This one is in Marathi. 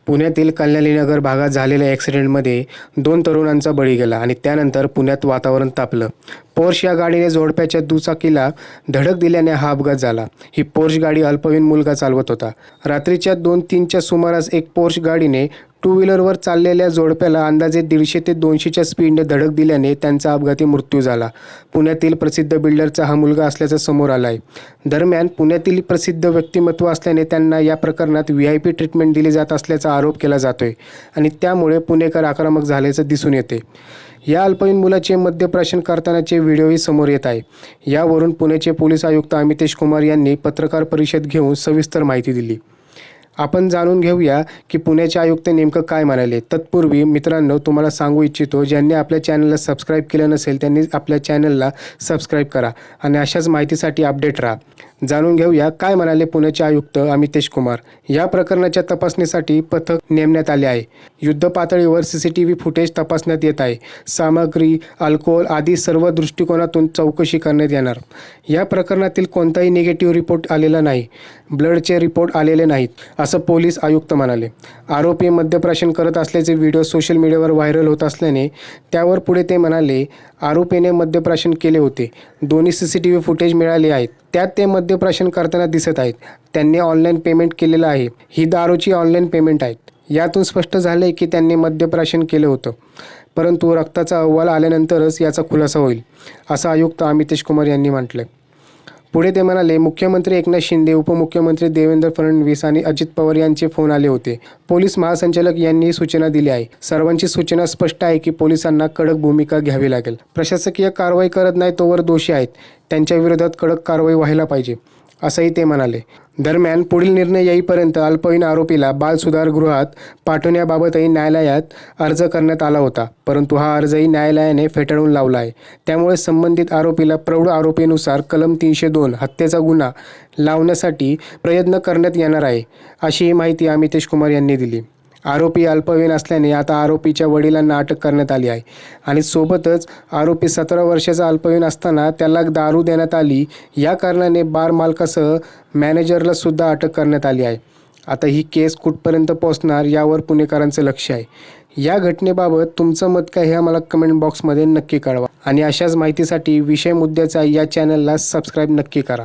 पुण्यातील कल्याणीनगर भागात झालेल्या ॲक्सिडेंटमध्ये 2 तरुणांचा बळी गेला आणि त्यानंतर पुण्यात वातावरण तापलं. पोर्श या गाडीने जोडप्याच्या दुचाकीला धडक दिल्याने हा अपघात झाला. ही पोर्श गाडी अल्पवयीन मुलगा चालवत होता. रात्रीच्या 2:03च्या सुमारास एक पोर्श गाडीने टू व्हीलरवर चाललेल्या जोडप्याला अंदाजे 150 ते 200च्या स्पीडने धडक दिल्याने त्यांचा अपघाती मृत्यू झाला. पुण्यातील प्रसिद्ध बिल्डरचा हा मुलगा असल्याचं समोर आलं आहे. दरम्यान पुण्यातील प्रसिद्ध व्यक्तिमत्व असल्याने त्यांना या प्रकरणात VIP ट्रीटमेंट दिली जात असल्याचा आरोप केला जातोय आणि त्यामुळे पुणेकर आक्रमक झाल्याचं दिसून येते. या अल्पवयीन मुलाचे मद्यप्राशन करतानाचे व्हिडिओही समोर येत आहे. यावरून पुण्याचे पोलीस आयुक्त अमितेश कुमार यांनी पत्रकार परिषद घेऊन सविस्तर माहिती दिली. आपण जाणून घेऊया की पुण्याचे आयुक्त नेमकं काय म्हणाले. तत्पूर्वी मित्रांनो, तुम्हाला सांगू इच्छितो, ज्यांनी आपल्या चॅनलला सबस्क्राईब केलं नसेल त्यांनी आपल्या चॅनलला सबस्क्राईब करा आणि अशाच माहितीसाठी अपडेट राहा. जाणून घेऊया काय म्हणाले पुण्याचे आयुक्त अमितेश कुमार. या प्रकरणाच्या तपासणीसाठी पथक नेमण्यात आले आहे. युद्ध पातळीवर CCTV फुटेज तपासण्यात येत आहे. सामग्री, अल्कोहोल आदी सर्व दृष्टिकोनातून चौकशी करण्यात येणार. या प्रकरणातील कोणताही निगेटिव्ह रिपोर्ट आलेला नाही. ब्लडचे रिपोर्ट आलेले नाहीत, असं पोलीस आयुक्त म्हणाले. आरोपी मद्यप्राशन करत असल्याचे व्हिडिओ सोशल मीडियावर व्हायरल होत असल्याने त्यावर पुढे ते म्हणाले, आरोपीने मद्यप्राशन केले होते. दोन्ही CCTV फुटेज मिळाले आहेत. त्यात ते मद्यप्राशन करताना दिसत आहेत. त्यांनी ऑनलाईन पेमेंट केलेलं आहे. ही दारूची ऑनलाईन पेमेंट आहेत. यातून स्पष्ट झाले की त्यांनी मद्यप्राशन केलं होतं, परंतु रक्ताचा अहवाल आल्यानंतरच याचा खुलासा होईल, असं आयुक्त अमितेश कुमार यांनी म्हटलं. पुढे ते म्हणाले, मुख्यमंत्री एकनाथ शिंदे, उपमुख्यमंत्री देवेंद्र फडणवीस आणि अजित पवार यांचे फोन आले होते. पोलीस महासंचालक यांनी सूचना दिली आहे. सर्वांची सूचना स्पष्ट आहे की पोलिसांना कडक भूमिका घ्यावी लागेल. प्रशासकीय कारवाई करत नाही तोवर दोषी आहेत, त्यांच्या विरोधात कडक कारवाई व्हायला पाहिजे, असंही ते म्हणाले. दरम्यान पुढील निर्णय येईपर्यंत अल्पवयीन आरोपीला बाल सुधारगृहात पाठवण्याबाबतही न्यायालयात अर्ज करण्यात आला होता, परंतु हा अर्जही न्यायालयाने फेटाळून लावला आहे. त्यामुळे संबंधित आरोपीला प्रौढ आरोपीनुसार कलम 302 हत्येचा गुन्हा लावण्यासाठी प्रयत्न करण्यात येणार आहे, अशी माहिती अमितेश कुमार यांनी दिली. आरोपी अल्पवयीन असल्याने आता आरोपीच्या वडिलांना अटक करण्यात आली आहे आणि सोबतच आरोपी 17 वर्षाचा अल्पवयीन असताना त्याला दारू देण्यात आली या कारणाने बार मालकासह मॅनेजरला सुद्धा अटक करण्यात आली आहे. आता ही केस कुठपर्यंत पोहोचणार यावर पुणेकरांचं लक्ष आहे. या घटनेबाबत तुमचं मत काय हे आम्हाला कमेंट बॉक्समध्ये नक्की कळवा आणि अशाच माहितीसाठी विषय मुद्द्याचा या चॅनलला सबस्क्राईब नक्की करा.